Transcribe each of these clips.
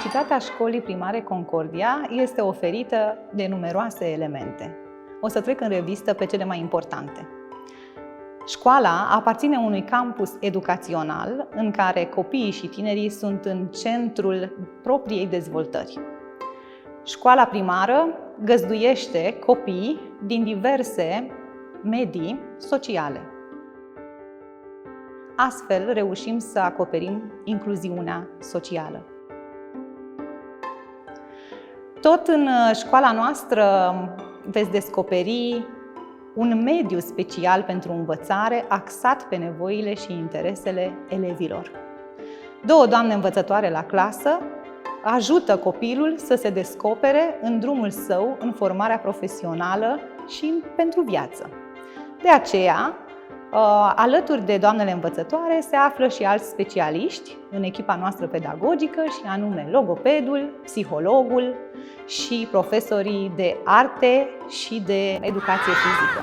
Specificitatea școlii primare Concordia este oferită de numeroase elemente. O să trec în revistă pe cele mai importante. Școala aparține unui campus educațional în care copiii și tinerii sunt în centrul propriei dezvoltări. Școala primară găzduiește copii din diverse medii sociale. Astfel, reușim să acoperim incluziunea socială. Tot în școala noastră veți descoperi un mediu special pentru învățare axat pe nevoile și interesele elevilor. Două doamne învățătoare la clasă ajută copilul să se descopere în drumul său în formarea profesională și pentru viață. De aceea, alături de doamnele învățătoare se află și alți specialiști în echipa noastră pedagogică, și anume logopedul, psihologul și profesorii de arte și de educație fizică.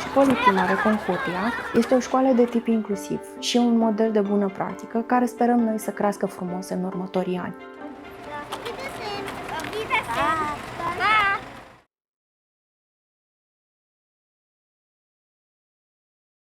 Școala primară Concordia este o școală de tip inclusiv și un model de bună practică care sperăm noi să crească frumos în următorii ani.